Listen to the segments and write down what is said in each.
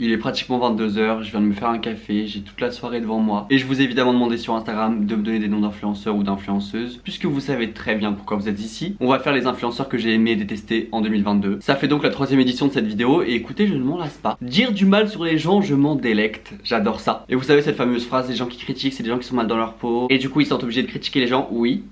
Il est pratiquement 22h, je viens de me faire un café, j'ai toute la soirée devant moi. Et je vous ai évidemment demandé sur Instagram de me donner des noms d'influenceurs ou d'influenceuses, puisque vous savez très bien pourquoi vous êtes ici. On va faire les influenceurs que j'ai aimé et détesté en 2022. Ça fait donc la 3ème édition de cette vidéo, et écoutez, je ne m'en lasse pas. Dire du mal sur les gens, je m'en délecte, j'adore ça. Et vous savez cette fameuse phrase, les gens qui critiquent, c'est des gens qui sont mal dans leur peau, et du coup ils sont obligés de critiquer les gens, oui.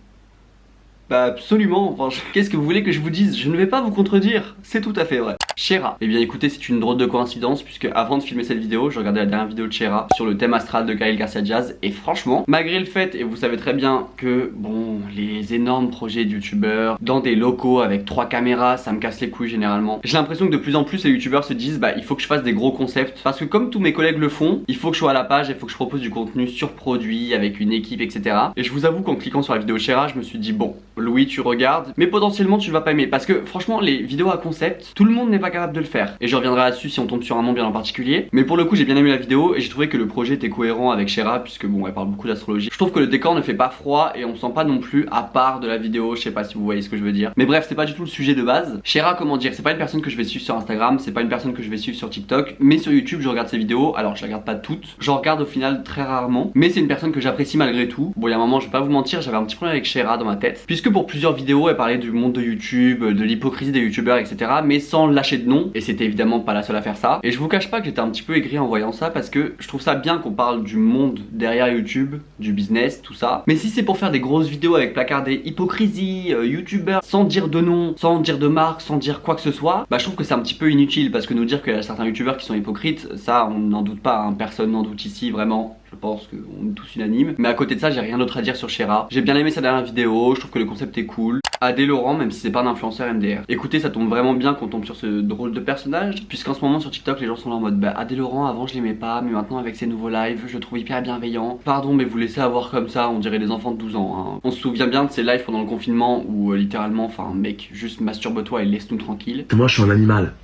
Bah absolument, enfin, qu'est-ce que vous voulez que je vous dise? Je ne vais pas vous contredire, c'est tout à fait vrai. Shera. Eh bien écoutez, c'est une drôle de coïncidence puisque avant de filmer cette vidéo, je regardais la dernière vidéo de Shera sur le thème astral de Gaël Garcia Diaz et franchement, malgré le fait, et vous savez très bien que bon, les énormes projets de youtubeurs dans des locaux avec 3 caméras, ça me casse les couilles généralement. J'ai l'impression que de plus en plus les youtubeurs se disent bah il faut que je fasse des gros concepts parce que comme tous mes collègues le font, il faut que je sois à la page, il faut que je propose du contenu surproduit avec une équipe etc. Et je vous avoue qu'en cliquant sur la vidéo de Shera, je me suis dit bon, Louis tu regardes, mais potentiellement tu vas pas aimer parce que franchement les vidéos à concept, tout le monde n'est pas capable de le faire. Et je reviendrai là-dessus si on tombe sur un nom bien en particulier. Mais pour le coup j'ai bien aimé la vidéo et j'ai trouvé que le projet était cohérent avec Shera puisque bon elle parle beaucoup d'astrologie. Je trouve que le décor ne fait pas froid et on sent pas non plus à part de la vidéo, je sais pas si vous voyez ce que je veux dire. Mais bref c'est pas du tout le sujet de base. Shera comment dire, c'est pas une personne que je vais suivre sur Instagram, c'est pas une personne que je vais suivre sur TikTok, mais sur YouTube je regarde ses vidéos, alors je les regarde pas toutes, j'en regarde au final très rarement, mais c'est une personne que j'apprécie malgré tout. Bon il y a un moment je vais pas vous mentir, j'avais un petit problème avec Shera dans ma tête, puisque pour plusieurs vidéos elle parlait du monde de YouTube, de l'hypocrisie des youtubeurs etc, mais sans lâcher de nom, et c'était évidemment pas la seule à faire ça. Et je vous cache pas que j'étais un petit peu aigri en voyant ça parce que je trouve ça bien qu'on parle du monde derrière YouTube, du business, tout ça. Mais si c'est pour faire des grosses vidéos avec placardé hypocrisie, youtubeur, sans dire de nom, sans dire de marque, sans dire quoi que ce soit, bah je trouve que c'est un petit peu inutile parce que nous dire qu'il y a certains youtubeurs qui sont hypocrites, ça on n'en doute pas, hein. Personne n'en doute ici vraiment. Je pense qu'on est tous unanimes. Mais à côté de ça, j'ai rien d'autre à dire sur Shera. J'ai bien aimé sa dernière vidéo, je trouve que le concept est cool. Adé Laurent, même si c'est pas un influenceur MDR. Écoutez, ça tombe vraiment bien qu'on tombe sur ce drôle de personnage, puisqu'en ce moment sur TikTok, les gens sont là en mode bah Adé Laurent, avant je l'aimais pas, mais maintenant avec ses nouveaux lives, je le trouve hyper bienveillant. Pardon, mais vous laissez avoir comme ça, on dirait des enfants de 12 ans. Hein. On se souvient bien de ces lives pendant le confinement où littéralement, enfin mec, juste masturbe-toi et laisse-nous tranquille. Moi je suis un animal,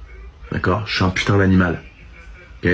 d'accord? Je suis un putain d'animal, ok?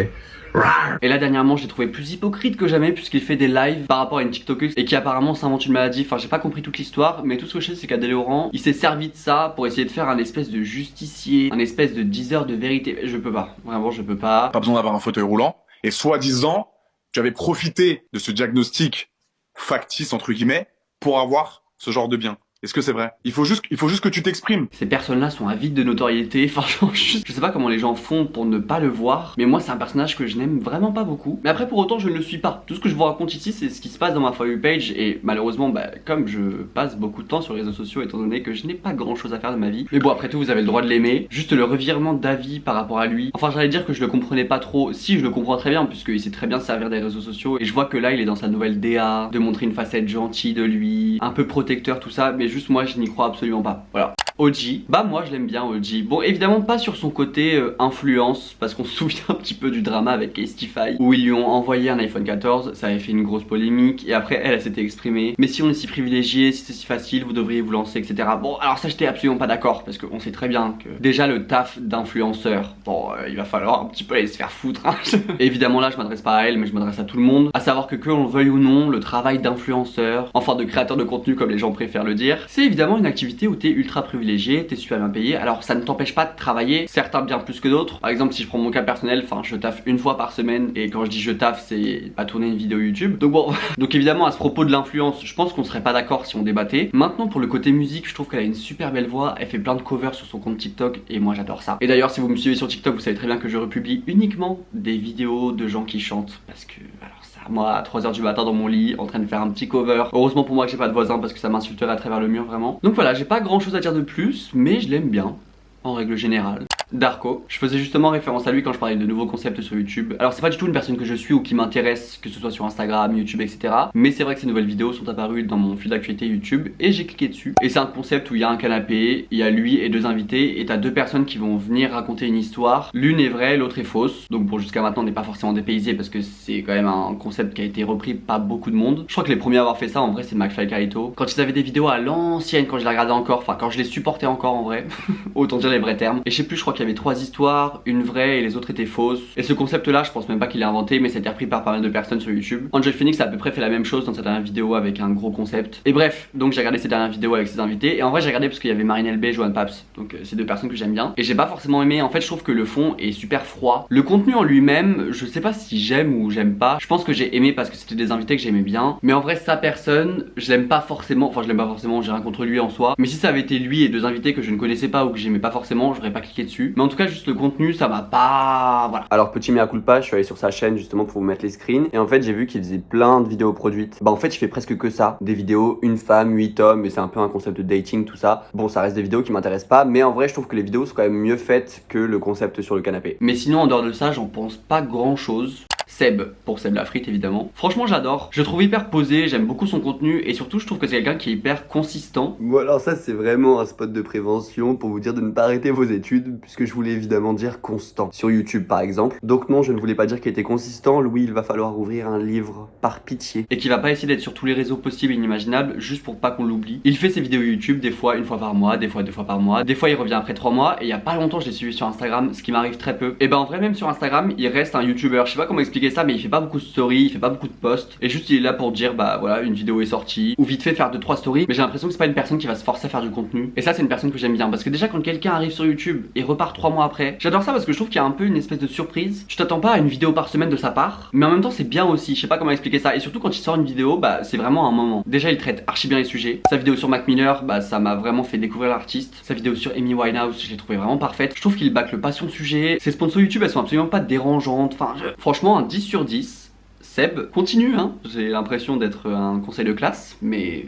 Et là dernièrement j'ai trouvé plus hypocrite que jamais puisqu'il fait des lives par rapport à une TikTokeuse et qui apparemment s'invente une maladie. Enfin j'ai pas compris toute l'histoire, mais tout ce que je sais c'est qu'Adé Laurent il s'est servi de ça pour essayer de faire un espèce de justicier, un espèce de diseur de vérité. Je peux pas, vraiment je peux pas. Pas besoin d'avoir un fauteuil roulant. Et soi-disant, tu avais profité de ce diagnostic factice entre guillemets pour avoir ce genre de bien. Est-ce que c'est vrai? Il faut juste que tu t'exprimes. Ces personnes-là sont avides de notoriété, franchement, je sais pas comment les gens font pour ne pas le voir, mais moi c'est un personnage que je n'aime vraiment pas beaucoup. Mais après pour autant je ne le suis pas. Tout ce que je vous raconte ici c'est ce qui se passe dans ma For You page et malheureusement bah comme je passe beaucoup de temps sur les réseaux sociaux étant donné que je n'ai pas grand chose à faire de ma vie. Mais bon après tout vous avez le droit de l'aimer, juste le revirement d'avis par rapport à lui. Enfin j'allais dire que je le comprenais pas trop, si je le comprends très bien puisqu'il sait très bien se servir des réseaux sociaux et je vois que là il est dans sa nouvelle DA, de montrer une facette gentille de lui, un peu protecteur tout ça, mais juste moi je n'y crois absolument pas. Voilà. OG, bah moi je l'aime bien OG. Bon évidemment pas sur son côté influence parce qu'on se souvient un petit peu du drama avec Castify où ils lui ont envoyé un iPhone 14, ça avait fait une grosse polémique et après elle s'était exprimée. Mais si on est si privilégié, si c'est si facile, vous devriez vous lancer etc. Bon alors ça j'étais absolument pas d'accord parce qu'on sait très bien que déjà le taf d'influenceur, bon il va falloir un petit peu aller se faire foutre hein. Évidemment là je m'adresse pas à elle mais je m'adresse à tout le monde. À savoir que l'on le veuille ou non, le travail d'influenceur, enfin de créateur de contenu comme les gens préfèrent le dire, c'est évidemment une activité où t'es ultra privilégié, t'es super bien payé. Alors ça ne t'empêche pas de travailler, certains bien plus que d'autres. Par exemple si je prends mon cas personnel, enfin je taffe une fois par semaine et quand je dis je taffe c'est à tourner une vidéo YouTube. Donc bon, donc évidemment à ce propos de l'influence, je pense qu'on serait pas d'accord si on débattait. Maintenant pour le côté musique, je trouve qu'elle a une super belle voix, elle fait plein de covers sur son compte TikTok et moi j'adore ça. Et d'ailleurs si vous me suivez sur TikTok, vous savez très bien que je republie uniquement des vidéos de gens qui chantent parce que alors ça, moi à 3h du matin dans mon lit en train de faire un petit cover. Heureusement pour moi que j'ai pas de voisin parce que ça m'insulterait à travers le mur vraiment. Donc voilà, j'ai pas grand chose à dire de plus, mais je l'aime bien en règle générale. Darko, je faisais justement référence à lui quand je parlais de nouveaux concepts sur YouTube. Alors c'est pas du tout une personne que je suis ou qui m'intéresse, que ce soit sur Instagram, YouTube, etc. Mais c'est vrai que ces nouvelles vidéos sont apparues dans mon fil d'actualité YouTube et j'ai cliqué dessus. Et c'est un concept où il y a un canapé, il y a lui et 2 invités et t'as 2 personnes qui vont venir raconter une histoire. L'une est vraie, l'autre est fausse. Donc bon jusqu'à maintenant on n'est pas forcément dépaysé parce que c'est quand même un concept qui a été repris par beaucoup de monde. Je crois que les premiers à avoir fait ça en vrai c'est McFly et Carlito. Quand ils avaient des vidéos à l'ancienne, quand je les regardais encore, enfin quand je les supportais encore en vrai, autant dire les vrais termes. Et je sais plus, je crois qu'il y avait 3 histoires, une vraie et les autres étaient fausses. Et ce concept là je pense même pas qu'il l'a inventé, mais c'était repris par pas mal de personnes sur YouTube. Angel Phoenix a à peu près fait la même chose dans sa dernière vidéo avec un gros concept. Et bref, donc j'ai regardé ses dernières vidéos avec ses invités. Et en vrai j'ai regardé parce qu'il y avait Marine LB et Johan Paps. Donc c'est deux personnes que j'aime bien. Et j'ai pas forcément aimé, en fait je trouve que le fond est super froid. Le contenu en lui-même, je sais pas si j'aime ou j'aime pas. Je pense que j'ai aimé parce que c'était des invités que j'aimais bien. Mais en vrai sa personne, je l'aime pas forcément. Enfin je l'aime pas forcément, j'ai rien contre lui en soi. Mais si ça avait été lui et deux invités que je ne connaissais pas ou que j'aimais pas forcément, j'aurais pas cliqué dessus. Mais en tout cas juste le contenu ça m'a pas... Voilà. Alors petit mea culpa, je suis allé sur sa chaîne justement pour vous mettre les screens. Et en fait j'ai vu qu'il faisait plein de vidéos produites. Bah en fait je fais presque que ça. Des vidéos, une femme, 8 hommes. Et c'est un peu un concept de dating tout ça. Bon ça reste des vidéos qui m'intéressent pas. Mais en vrai je trouve que les vidéos sont quand même mieux faites que le concept sur le canapé. Mais sinon en dehors de ça j'en pense pas grand chose. Seb, pour Seb la frite évidemment. Franchement j'adore, je le trouve hyper posé, j'aime beaucoup son contenu et surtout je trouve que c'est quelqu'un qui est hyper consistant. Bon alors ça c'est vraiment un spot de prévention pour vous dire de ne pas arrêter vos études puisque je voulais évidemment dire constant sur YouTube par exemple. Donc non je ne voulais pas dire qu'il était consistant, Louis il va falloir ouvrir un livre par pitié. Et qu'il va pas essayer d'être sur tous les réseaux possibles et inimaginables juste pour pas qu'on l'oublie. Il fait ses vidéos YouTube des fois une fois par mois, des fois 2 fois par mois, des fois il revient après 3 mois et il y a pas longtemps je l'ai suivi sur Instagram, ce qui m'arrive très peu. Et ben en vrai même sur Instagram il reste un YouTuber, je sais pas comment expliquer ça mais il fait pas beaucoup de stories, il fait pas beaucoup de posts et juste il est là pour dire bah voilà une vidéo est sortie ou vite fait faire 2-3 stories mais j'ai l'impression que c'est pas une personne qui va se forcer à faire du contenu et ça c'est une personne que j'aime bien parce que déjà quand quelqu'un arrive sur YouTube et repart 3 mois après, j'adore ça parce que je trouve qu'il y a un peu une espèce de surprise. Tu t'attends pas à une vidéo par semaine de sa part mais en même temps c'est bien aussi, je sais pas comment expliquer ça et surtout quand il sort une vidéo bah c'est vraiment un moment. Déjà il traite archi bien les sujets, sa vidéo sur Mac Miller bah ça m'a vraiment fait découvrir l'artiste, sa vidéo sur Amy Winehouse je l'ai trouvé vraiment parfaite, je trouve qu'il bâcle pas son sujet, ses sponsors YouTube elles sont absolument pas dérangeantes, enfin franchement un 10 sur 10. Seb, continue hein, j'ai l'impression d'être un conseil de classe, mais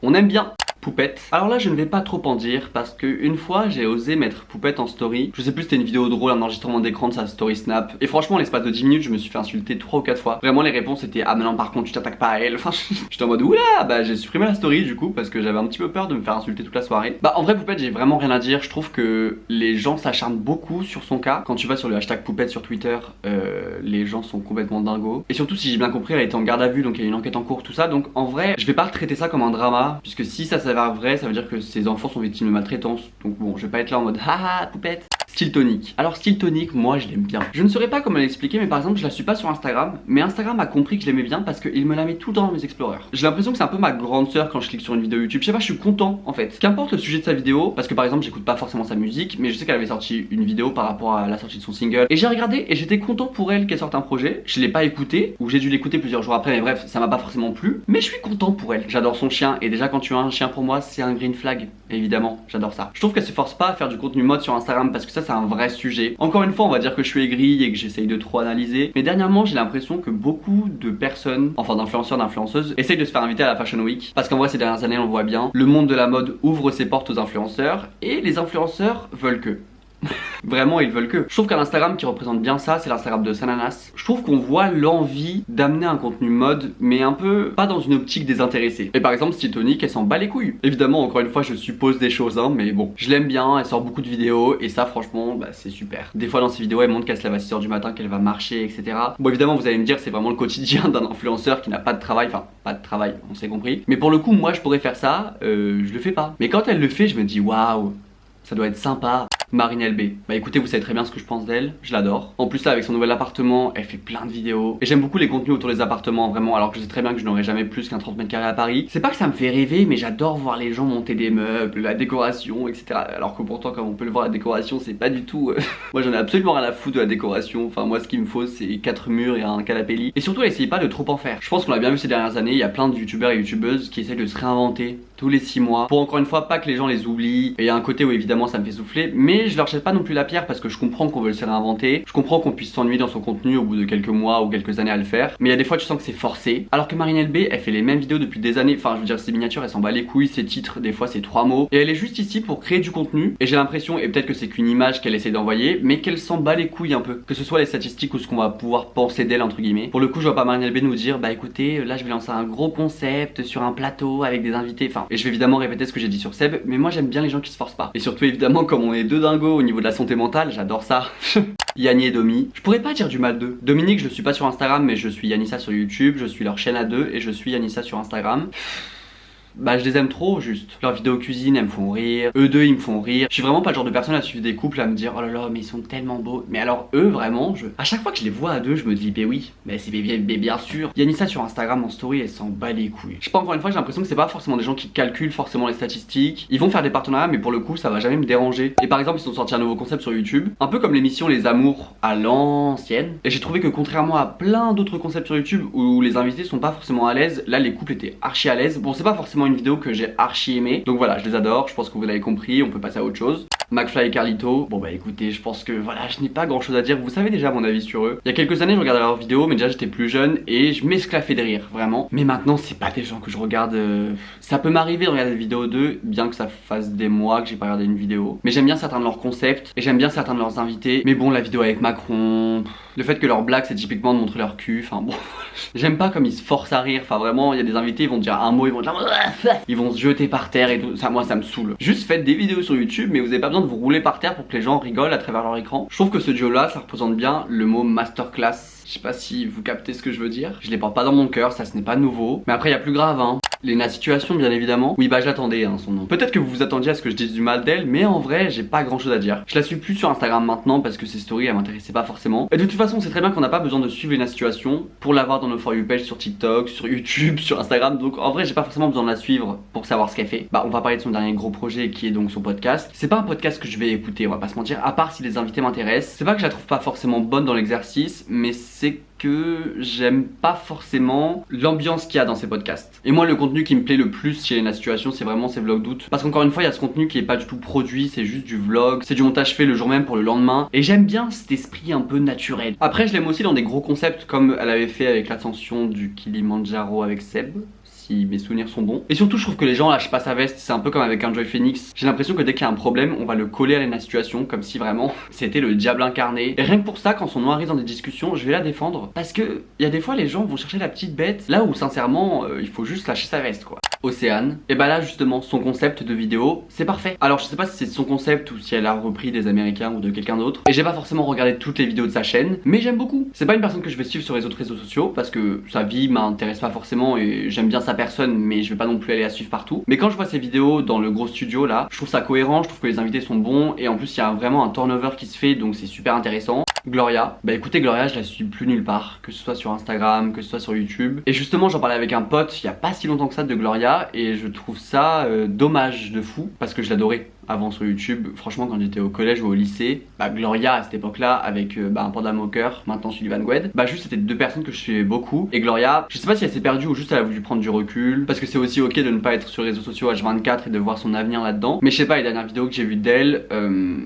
on aime bien. Poupette. Alors là je ne vais pas trop en dire parce que une fois j'ai osé mettre Poupette en story. Je sais plus c'était une vidéo drôle, un enregistrement d'écran de sa story snap. Et franchement l'espace de 10 minutes je me suis fait insulter 3 ou 4 fois. Vraiment les réponses étaient ah mais non par contre tu t'attaques pas à elle. Enfin j'étais en mode oula bah j'ai supprimé la story du coup parce que j'avais un petit peu peur de me faire insulter toute la soirée. Bah en vrai Poupette j'ai vraiment rien à dire. Je trouve que les gens s'acharnent beaucoup sur son cas. Quand tu vas sur le hashtag Poupette sur Twitter les gens sont complètement dingos. Et surtout si j'ai bien compris elle a été en garde à vue donc il y a une enquête en cours tout ça. Donc en vrai je vais pas traiter ça comme un drama puisque si ça s'avère vrai ça veut dire que ces enfants sont victimes de maltraitance. Donc bon, je vais pas être là en mode haha Poupette. Style tonique. Alors style tonique, moi je l'aime bien. Je ne saurais pas comment l'expliquer, mais par exemple je la suis pas sur Instagram, mais Instagram a compris que je l'aimais bien parce qu'il me la met tout le temps dans mes explorers. J'ai l'impression que c'est un peu ma grande sœur quand je clique sur une vidéo YouTube. Je sais pas, je suis content en fait. Qu'importe le sujet de sa vidéo, parce que par exemple j'écoute pas forcément sa musique, mais je sais qu'elle avait sorti une vidéo par rapport à la sortie de son single. Et j'ai regardé et j'étais content pour elle qu'elle sorte un projet. Je l'ai pas écouté, ou j'ai dû l'écouter plusieurs jours après, mais bref, ça m'a pas forcément plu. Mais je suis content pour elle. J'adore son chien, et déjà quand tu as un chien pour moi, c'est un green flag. Évidemment, j'adore ça. Je trouve qu'elle se force pas à faire du contenu mode sur Instagram parce que ça c'est un vrai sujet. Encore une fois on va dire que je suis aigri et que j'essaye de trop analyser. Mais dernièrement j'ai l'impression que beaucoup de personnes, enfin d'influenceurs, d'influenceuses, essayent de se faire inviter à la Fashion Week. Parce qu'en vrai ces dernières années on le voit bien, le monde de la mode ouvre ses portes aux influenceurs et les influenceurs veulent que. Vraiment ils veulent que. Je trouve qu'un Instagram qui représente bien ça c'est l'Instagram de Sananas. Je trouve qu'on voit l'envie d'amener un contenu mode mais un peu pas dans une optique désintéressée. Et par exemple Style Tonique elle s'en bat les couilles. Évidemment encore une fois je suppose des choses hein, mais bon je l'aime bien, elle sort beaucoup de vidéos et ça franchement bah, c'est super. Des fois dans ses vidéos elle montre qu'elle se lève à 6h du matin, qu'elle va marcher etc. Bon évidemment vous allez me dire c'est vraiment le quotidien d'un influenceur qui n'a pas de travail, enfin pas de travail on s'est compris. Mais pour le coup moi je pourrais faire ça, je le fais pas. Mais quand elle le fait je me dis waouh ça doit être sympa. Marine LB. Bah écoutez, vous savez très bien ce que je pense d'elle, je l'adore. En plus là avec son nouvel appartement, elle fait plein de vidéos. Et j'aime beaucoup les contenus autour des appartements vraiment, alors que je sais très bien que je n'aurai jamais plus qu'un 30 mètres carrés à Paris. C'est pas que ça me fait rêver, mais j'adore voir les gens monter des meubles, la décoration, etc. Alors que pourtant comme on peut le voir la décoration c'est pas du tout... Moi j'en ai absolument rien à foutre de la décoration. Enfin moi ce qu'il me faut c'est 4 murs et un canapé lit. Et surtout elle essaye pas de trop en faire. Je pense qu'on l'a bien vu ces dernières années, il y a plein de youtubeurs et youtubeuses qui essayent de se réinventer tous les 6 mois. Pour encore une fois pas que les gens les oublient. Et il y a un côté où évidemment ça me fait souffler, mais je leur jette pas non plus la pierre parce que je comprends qu'on veut se réinventer, je comprends qu'on puisse s'ennuyer dans son contenu au bout de quelques mois ou quelques années à le faire, mais il y a des fois tu sens que c'est forcé. Alors que Marine LB elle fait les mêmes vidéos depuis des années, enfin je veux dire ses miniatures elle s'en bat les couilles, ses titres des fois c'est 3 mots et elle est juste ici pour créer du contenu et j'ai l'impression, et peut-être que c'est qu'une image qu'elle essaie d'envoyer, mais qu'elle s'en bat les couilles un peu, que ce soit les statistiques ou ce qu'on va pouvoir penser d'elle entre guillemets. Pour le coup je vois pas Marine LB nous dire bah écoutez là je vais lancer un gros concept sur un plateau avec des invités, enfin et je vais évidemment répéter ce que j'ai dit sur Seb, mais moi j'aime bien les gens qui se forcent pas. Et surtout évidemment comme on est deux dingos au niveau de la santé mentale, j'adore ça. Yanni et Domi, je pourrais pas dire du mal d'eux. Dominique je le suis pas sur Instagram mais je suis Yanissa sur YouTube, je suis leur chaîne à deux et je suis Yanissa sur Instagram. bah je les aime trop juste. Leurs vidéos cuisine, elles me font rire. Eux deux, ils me font rire. Je suis vraiment pas le genre de personne à suivre des couples à me dire oh là là, mais ils sont tellement beaux. Mais alors eux, vraiment, à chaque fois que je les vois à deux, je me dis bah oui, mais c'est bien sûr. Yanissa sur Instagram en story, elle s'en bat les couilles. Je sais pas, encore une fois, j'ai l'impression que c'est pas forcément des gens qui calculent forcément les statistiques. Ils vont faire des partenariats, mais pour le coup, ça va jamais me déranger. Et par exemple, ils ont sorti un nouveau concept sur YouTube, un peu comme l'émission Les Amours à l'ancienne. Et j'ai trouvé que contrairement à plein d'autres concepts sur YouTube où les invités sont pas forcément à l'aise, là les couples étaient archi à l'aise. Bon, c'est pas forcément une vidéo que j'ai archi aimé, donc voilà, je les adore. Je pense que vous l'avez compris, on peut passer à autre chose. McFly et Carlito, bon bah écoutez, je pense que voilà, je n'ai pas grand chose à dire, vous savez déjà mon avis sur eux. Il y a quelques années je regardais leurs vidéos, mais déjà j'étais plus jeune et je m'esclaffais de rire, vraiment. Mais maintenant c'est pas des gens que je regarde, ça peut m'arriver de regarder des vidéos d'eux, bien que ça fasse des mois que j'ai pas regardé une vidéo. Mais j'aime bien certains de leurs concepts, et j'aime bien certains de leurs invités. Mais bon, la vidéo avec Macron, le fait que leur blague c'est typiquement de montrer leur cul, enfin bon, j'aime pas comme ils se forcent à rire, enfin vraiment, il y a des invités, ils vont dire un mot, ils vont se jeter par terre et tout, ça moi ça me saoule. Juste faites des vidéos sur YouTube, mais vous avez pas besoin de vous rouler par terre pour que les gens rigolent à travers leur écran. Je trouve que ce duo là, ça représente bien le mot masterclass. Je sais pas si vous captez ce que je veux dire. Je les porte pas dans mon cœur, ça ce n'est pas nouveau. Mais après il y a plus grave hein. Léna Situation bien évidemment. Oui bah je l'attendais hein, son nom. Peut-être que vous vous attendiez à ce que je dise du mal d'elle, mais en vrai j'ai pas grand chose à dire. Je la suis plus sur Instagram maintenant parce que ses stories elles m'intéressaient pas forcément. Et de toute façon c'est très bien qu'on n'a pas besoin de suivre Léna Situation pour l'avoir dans nos For You page sur TikTok, sur YouTube, sur Instagram. Donc en vrai j'ai pas forcément besoin de la suivre pour savoir ce qu'elle fait. Bah on va parler de son dernier gros projet qui est donc son podcast. C'est pas un podcast que je vais écouter, on va pas se mentir, à part si les invités m'intéressent. C'est pas que je la trouve pas forcément bonne dans l'exercice, mais c'est que j'aime pas forcément l'ambiance qu'il y a dans ces podcasts. Et moi le contenu qui me plaît le plus chez Léna Situation c'est vraiment ces vlogs d'août. Parce qu'encore une fois il y a ce contenu qui est pas du tout produit, c'est juste du vlog, c'est du montage fait le jour même pour le lendemain. Et j'aime bien cet esprit un peu naturel. Après je l'aime aussi dans des gros concepts comme elle avait fait avec l'ascension du Kilimandjaro avec Seb. Si mes souvenirs sont bons. Et surtout je trouve que les gens lâchent pas sa veste, c'est un peu comme avec Enjoy Phoenix. J'ai l'impression que dès qu'il y a un problème on va le coller à Léna Situation comme si vraiment c'était le diable incarné. Et rien que pour ça quand son nom arrive dans des discussions je vais la défendre. Parce que il y a des fois les gens vont chercher la petite bête là où sincèrement il faut juste lâcher sa veste quoi. Océane, et bah là justement son concept de vidéo c'est parfait. Alors je sais pas si c'est son concept ou si elle a repris des américains ou de quelqu'un d'autre. Et j'ai pas forcément regardé toutes les vidéos de sa chaîne, mais j'aime beaucoup. C'est pas une personne que je vais suivre sur les autres réseaux sociaux parce que sa vie m'intéresse pas forcément et j'aime bien sa personne mais je vais pas non plus aller la suivre partout. Mais quand je vois ses vidéos dans le gros studio là, je trouve ça cohérent, je trouve que les invités sont bons et en plus il y a vraiment un turnover qui se fait donc c'est super intéressant. Gloria, bah écoutez Gloria je la suis plus nulle part, que ce soit sur Instagram, que ce soit sur YouTube. Et justement j'en parlais avec un pote il y a pas si longtemps que ça de Gloria et je trouve ça dommage de fou parce que je l'adorais avant sur YouTube. Franchement quand j'étais au collège ou au lycée, bah Gloria à cette époque là avec un Panda Moqueur, maintenant Sullivan Gwed, bah juste c'était deux personnes que je suivais beaucoup. Et Gloria, je sais pas si elle s'est perdue ou juste elle a voulu prendre du recul parce que c'est aussi ok de ne pas être sur les réseaux sociaux H24 et de voir son avenir là-dedans. Mais je sais pas, les dernières vidéos que j'ai vues d'elle,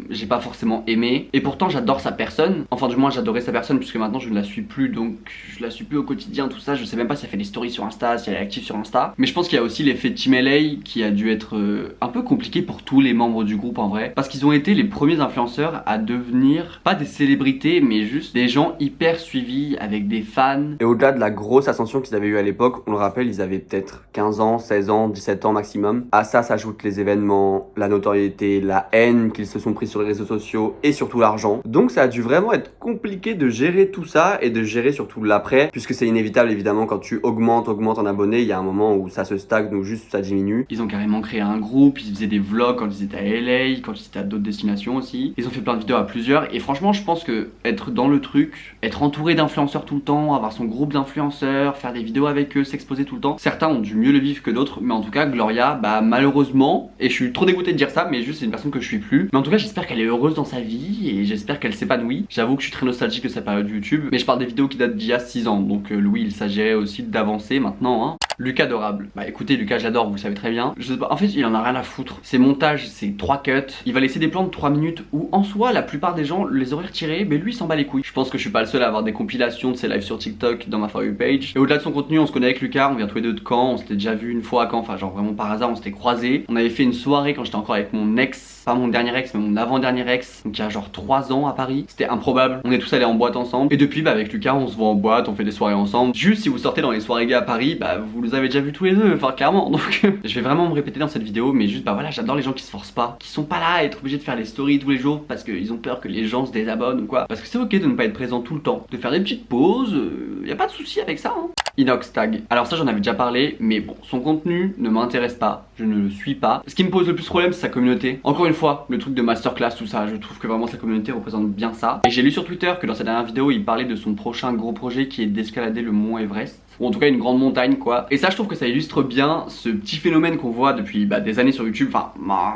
j'ai pas forcément aimé et pourtant j'adore sa personne. Enfin du moins j'adorais sa personne puisque maintenant je ne la suis plus donc je la suis plus au quotidien tout ça. Je sais même pas si elle fait des stories sur Insta, si elle est active sur Insta. Mais je pense qu'il y a aussi l'effet Team LA qui a dû être un peu compliqué pour tous les membres du groupe en vrai parce qu'ils ont été les premiers influenceurs à devenir pas des célébrités mais juste des gens hyper suivis avec des fans. Et au-delà de la grosse ascension qu'ils avaient eu à l'époque, on le rappelle ils avaient peut-être 15 ans, 16 ans, 17 ans maximum. À ça s'ajoutent les événements, la notoriété, la haine qu'ils se sont pris sur les réseaux sociaux et surtout l'argent. Donc ça a dû vraiment être compliqué de gérer tout ça et de gérer surtout l'après puisque c'est inévitable évidemment quand tu augmentes en abonnés, il y a un moment où ça se stagne ou juste ça diminue. Ils ont carrément créé un groupe, ils faisaient des vlogs quand ils étaient à LA, quand ils étaient à d'autres destinations aussi. Ils ont fait plein de vidéos à plusieurs et franchement je pense que être dans le truc, être entouré d'influenceurs tout le temps, avoir son groupe d'influenceurs, faire des vidéos avec eux, s'exposer tout le temps, certains ont dû mieux le vivre que d'autres, mais en tout cas Gloria, bah malheureusement, et je suis trop dégoûté de dire ça, mais juste c'est une personne que je suis plus, mais en tout cas j'espère qu'elle est heureuse dans sa vie et j'espère qu'elle s'épanouit. J'avoue que je suis très nostalgique de sa période YouTube, mais je parle des vidéos qui datent d'il y a 6 ans, donc Louis il s'agirait aussi d'avancer maintenant hein. Lucas adorable. Bah écoutez, Lucas j'adore, vous le savez très bien. Je sais pas, en fait il en a rien à foutre. Ses montages, c'est 3 cuts. Il va laisser des plans de 3 minutes où en soi la plupart des gens les auraient retirés, mais lui il s'en bat les couilles. Je pense que je suis pas le seul à avoir des compilations de ses lives sur TikTok dans ma For You page. Et au-delà de son contenu, on se connaît avec Lucas, on vient tous les deux de Caen, on s'était déjà vu une fois à Caen, enfin genre vraiment par hasard on s'était croisés. On avait fait une soirée quand j'étais encore avec mon ex, pas mon dernier ex mais mon avant-dernier ex, donc il y a genre 3 ans à Paris. C'était improbable. On est tous allés en boîte ensemble. Et depuis bah avec Lucas on se voit en boîte, on fait des soirées ensemble. Juste si vous sortez dans les soirées gays à Paris, bah vous les avez déjà vus tous les deux, enfin clairement. Donc je vais vraiment me répéter dans cette vidéo, mais juste bah voilà, j'adore les gens qui se forcent pas, qui sont pas là à être obligés de faire les stories tous les jours parce qu'ils ont peur que les gens se désabonnent ou quoi. Parce que c'est ok de ne pas être présent tout le temps, de faire des petites pauses, y a pas de souci avec ça hein. Inox Tag. Alors ça j'en avais déjà parlé, mais bon, son contenu ne m'intéresse pas, je ne le suis pas. Ce qui me pose le plus problème c'est sa communauté. Encore une fois, le truc de masterclass, tout ça, je trouve que vraiment sa communauté représente bien ça. Et j'ai lu sur Twitter que dans sa dernière vidéo, il parlait de son prochain gros projet qui est d'escalader le mont Everest. Ou en tout cas une grande montagne quoi. Et ça je trouve que ça illustre bien ce petit phénomène qu'on voit depuis des années sur YouTube, enfin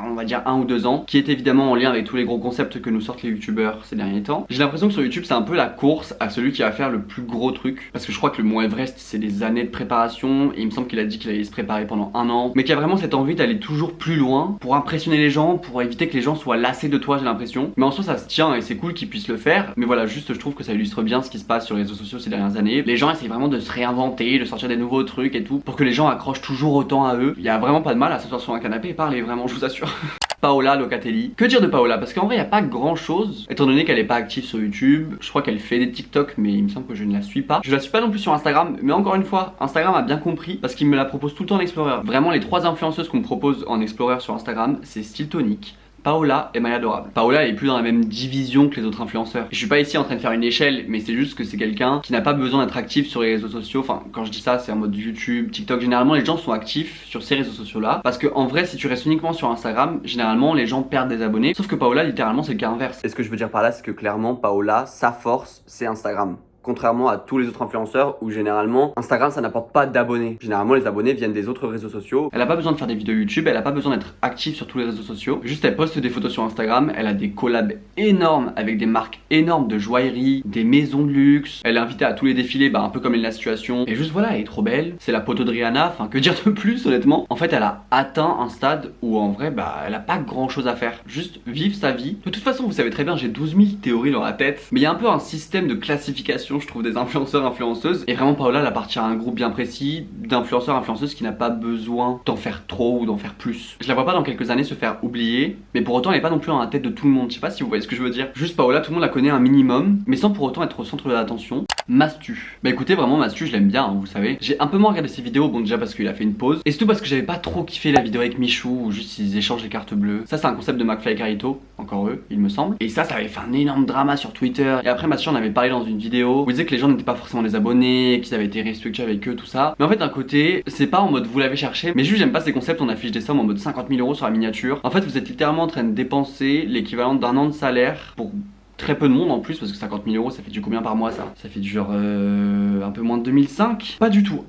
on va dire 1 ou 2 ans, qui est évidemment en lien avec tous les gros concepts que nous sortent les youtubeurs ces derniers temps. J'ai l'impression que sur YouTube c'est un peu la course à celui qui va faire le plus gros truc. Parce que je crois que le mont Everest c'est des années de préparation, et il me semble qu'il a dit qu'il allait se préparer pendant 1 an. Mais qu'il y a vraiment cette envie d'aller toujours plus loin pour impressionner les gens, pour éviter que les gens soient lassés de toi, j'ai l'impression. Mais en soi ça se tient et c'est cool qu'ils puissent le faire. Mais voilà, juste je trouve que ça illustre bien ce qui se passe sur les réseaux sociaux ces dernières années. Les gens essayent vraiment de se réinventer, de sortir des nouveaux trucs et tout, pour que les gens accrochent toujours autant à eux. Il y a vraiment pas de mal à s'asseoir sur un canapé et parler, vraiment, je vous assure. Paola Locatelli. Que dire de Paola? Parce qu'en vrai, il n'y a pas grand chose, étant donné qu'elle est pas active sur YouTube. Je crois qu'elle fait des TikTok, mais il me semble que je ne la suis pas. Je la suis pas non plus sur Instagram, mais encore une fois, Instagram a bien compris parce qu'il me la propose tout le temps en Explorer. Vraiment, les 3 influenceuses qu'on me propose en Explorer sur Instagram, c'est Style Tonic, Paola et Maya Adorable. Paola elle est plus dans la même division que les autres influenceurs. Et je suis pas ici en train de faire une échelle, mais c'est juste que c'est quelqu'un qui n'a pas besoin d'être actif sur les réseaux sociaux. Enfin, quand je dis ça, c'est en mode YouTube, TikTok. Généralement, les gens sont actifs sur ces réseaux sociaux-là. Parce que en vrai, si tu restes uniquement sur Instagram, généralement, les gens perdent des abonnés. Sauf que Paola, littéralement, c'est le cas inverse. Et ce que je veux dire par là, c'est que clairement, Paola, sa force, c'est Instagram. Contrairement à tous les autres influenceurs où généralement Instagram ça n'apporte pas d'abonnés. Généralement les abonnés viennent des autres réseaux sociaux. Elle a pas besoin de faire des vidéos YouTube, elle a pas besoin d'être active sur tous les réseaux sociaux. Juste elle poste des photos sur Instagram, elle a des collabs énormes avec des marques énormes de joaillerie, des maisons de luxe. Elle est invitée à tous les défilés, un peu comme La Situation. Et juste voilà, elle est trop belle. C'est la poteau de Rihanna, enfin que dire de plus honnêtement. En fait elle a atteint un stade où en vrai elle a pas grand chose à faire. Juste vivre sa vie. De toute façon vous savez très bien, j'ai 12 000 théories dans la tête. Mais il y a un peu un système de classification je trouve des influenceurs, influenceuses. Et vraiment Paola elle appartient à un groupe bien précis d'influenceurs, influenceuses qui n'a pas besoin d'en faire trop ou d'en faire plus. Je la vois pas dans quelques années se faire oublier, mais pour autant elle est pas non plus dans la tête de tout le monde. Je sais pas si vous voyez ce que je veux dire. Juste Paola, tout le monde la connaît un minimum, mais sans pour autant être au centre de l'attention. Mastu. Écoutez vraiment Mastu je l'aime bien vous savez. J'ai un peu moins regardé ses vidéos, bon déjà parce qu'il a fait une pause. Et surtout parce que j'avais pas trop kiffé la vidéo avec Michou où juste ils échangent les cartes bleues. Ça c'est un concept de McFly et Carito, encore eux il me semble. Et ça avait fait un énorme drama sur Twitter. Et après Mastu on avait parlé dans une vidéo où il disait que les gens n'étaient pas forcément des abonnés, qu'ils avaient été respectueux avec eux, tout ça. Mais en fait d'un côté c'est pas en mode vous l'avez cherché, mais juste j'aime pas ces concepts, on affiche des sommes en mode 50 000 € sur la miniature. En fait vous êtes littéralement en train de dépenser l'équivalent d'1 an de salaire pour très peu de monde en plus, parce que 50 000 € ça fait du combien par mois ça? Ça fait du genre un peu moins de 2005. Pas du tout,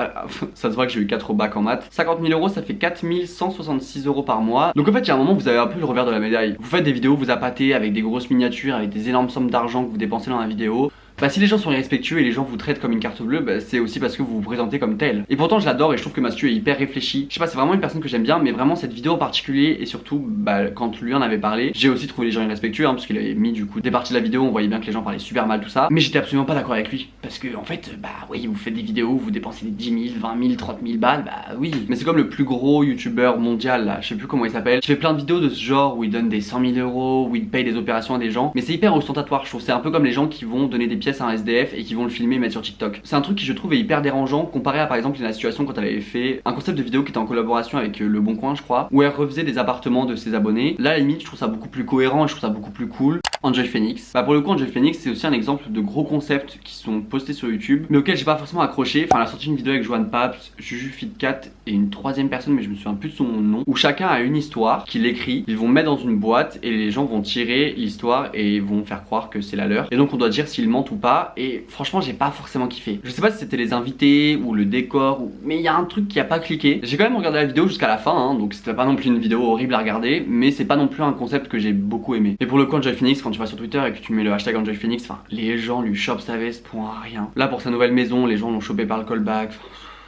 ça se voit que j'ai eu 4 au bac en maths. 50 000 € ça fait 4 166 € par mois. Donc en fait il y a un moment vous avez un peu le revers de la médaille. Vous faites des vidéos, vous appâtez avec des grosses miniatures, avec des énormes sommes d'argent que vous dépensez dans la vidéo. Si les gens sont irrespectueux et les gens vous traitent comme une carte bleue, c'est aussi parce que vous vous présentez comme tel. Et pourtant je l'adore et je trouve que Mastu est hyper réfléchi. Je sais pas, c'est vraiment une personne que j'aime bien, mais vraiment cette vidéo en particulier et surtout quand lui en avait parlé, j'ai aussi trouvé les gens irrespectueux parce qu'il avait mis du coup des parties de la vidéo, on voyait bien que les gens parlaient super mal tout ça. Mais j'étais absolument pas d'accord avec lui. Parce que en fait, oui, vous faites des vidéos où vous dépensez des 10 000, 20 000, 30 000 balles, oui. Mais c'est comme le plus gros youtubeur mondial là, je sais plus comment il s'appelle, qui fait plein de vidéos de ce genre où il donne des 100 000 €, où il paye des opérations à des gens. Mais c'est hyper ostentatoire, je trouve. C'est un peu comme les gens qui vont donner des pièces à un SDF et qui vont le filmer et mettre sur TikTok. C'est un truc qui je trouve est hyper dérangeant comparé à par exemple La Situation quand elle avait fait un concept de vidéo qui était en collaboration avec Le Bon Coin je crois, où elle refaisait des appartements de ses abonnés. Là à la limite je trouve ça beaucoup plus cohérent et je trouve ça beaucoup plus cool. Enjoy Phoenix. Pour le coup Enjoy Phoenix c'est aussi un exemple de gros concepts qui sont postés sur YouTube mais auxquels j'ai pas forcément accroché. Elle a sorti une vidéo avec Joanne Paps, Juju Fitcat et une troisième personne mais je me souviens plus de son nom, où chacun a une histoire qu'il écrit, ils vont mettre dans une boîte et les gens vont tirer l'histoire et vont faire croire que c'est la leur. Et donc on doit dire s'ils mentent ou pas et franchement j'ai pas forcément kiffé. Je sais pas si c'était les invités ou le décor mais il y a un truc qui a pas cliqué. J'ai quand même regardé la vidéo jusqu'à la fin donc c'était pas non plus une vidéo horrible à regarder mais c'est pas non plus un concept que j'ai beaucoup aimé. Et pour le coup Enjoy Phoenix, quand tu vas sur Twitter et que tu mets le hashtag Enjoy Phoenix, les gens lui chopent sa veste pour un rien. Là pour sa nouvelle maison les gens l'ont chopé par le callback.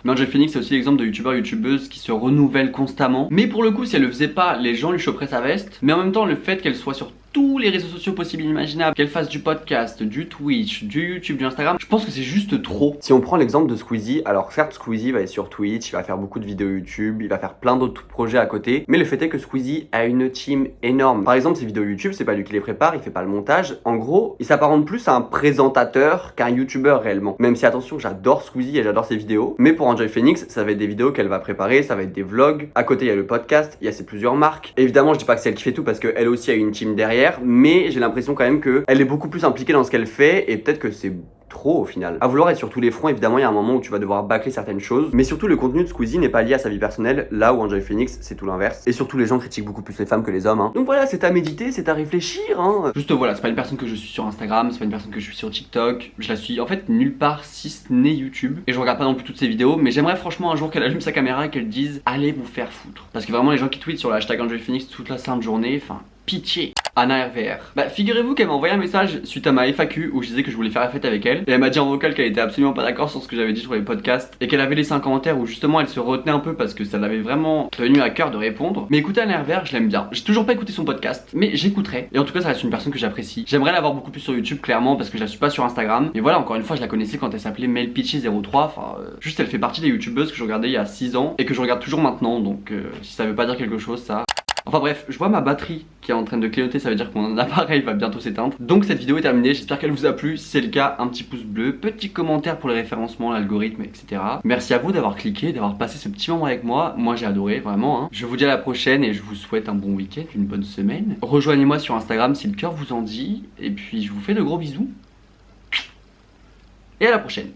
Mais Enjoy Phoenix c'est aussi l'exemple de youtubeurs youtubeuses qui se renouvellent constamment. Mais pour le coup si elle le faisait pas les gens lui choperaient sa veste. Mais en même temps le fait qu'elle soit sur tous les réseaux sociaux possibles et imaginables, qu'elle fasse du podcast, du Twitch, du YouTube, du Instagram, je pense que c'est juste trop. Si on prend l'exemple de Squeezie, alors certes Squeezie va être sur Twitch, il va faire beaucoup de vidéos YouTube, il va faire plein d'autres projets à côté, mais le fait est que Squeezie a une team énorme. Par exemple ses vidéos YouTube, c'est pas lui qui les prépare, il fait pas le montage, en gros il s'apparente plus à un présentateur qu'un YouTuber réellement. Même si attention j'adore Squeezie et j'adore ses vidéos, mais pour Enjoy Phoenix ça va être des vidéos qu'elle va préparer, ça va être des vlogs, à côté il y a le podcast, il y a ses plusieurs marques. Évidemment je dis pas que c'est elle qui fait tout parce qu'elle aussi a une team derrière, mais j'ai l'impression quand même qu'elle est beaucoup plus impliquée dans ce qu'elle fait et peut-être que c'est trop au final. À vouloir être sur tous les fronts, évidemment, il y a un moment où tu vas devoir bâcler certaines choses, mais surtout le contenu de Squeezie n'est pas lié à sa vie personnelle, là où Enjoy Phoenix, c'est tout l'inverse. Et surtout, les gens critiquent beaucoup plus les femmes que les hommes. Donc voilà, c'est à méditer, c'est à réfléchir. Juste voilà, c'est pas une personne que je suis sur Instagram, c'est pas une personne que je suis sur TikTok, je la suis en fait nulle part si ce n'est YouTube. Et je regarde pas non plus toutes ses vidéos, mais j'aimerais franchement un jour qu'elle allume sa caméra et qu'elle dise allez vous faire foutre. Parce que vraiment, les gens qui tweetent sur le hashtag Enjoy Phoenix toute la sainte journée, enfin, pitié. Anna RVR. Bah figurez-vous qu'elle m'a envoyé un message suite à ma FAQ où je disais que je voulais faire la fête avec elle. Et elle m'a dit en vocal qu'elle était absolument pas d'accord sur ce que j'avais dit sur les podcasts. Et qu'elle avait laissé un commentaire où justement elle se retenait un peu parce que ça l'avait vraiment tenu à cœur de répondre. Mais écoutez, Anna RVR, je l'aime bien. J'ai toujours pas écouté son podcast, mais j'écouterai. Et en tout cas ça reste une personne que j'apprécie. J'aimerais la voir beaucoup plus sur YouTube clairement parce que je la suis pas sur Instagram. Mais voilà, encore une fois je la connaissais quand elle s'appelait MelPitchy03. Enfin juste elle fait partie des youtubeuses que je regardais il y a 6 ans et que je regarde toujours maintenant. Donc si ça veut pas dire quelque chose ça. Enfin bref, je vois ma batterie qui est en train de clignoter, ça veut dire que mon appareil va bientôt s'éteindre. Donc cette vidéo est terminée, j'espère qu'elle vous a plu. Si c'est le cas, un petit pouce bleu, petit commentaire pour le référencement, l'algorithme, etc. Merci à vous d'avoir cliqué, d'avoir passé ce petit moment avec moi. Moi j'ai adoré, vraiment. Je vous dis à la prochaine et je vous souhaite un bon week-end, une bonne semaine. Rejoignez-moi sur Instagram si le cœur vous en dit. Et puis je vous fais de gros bisous. Et à la prochaine.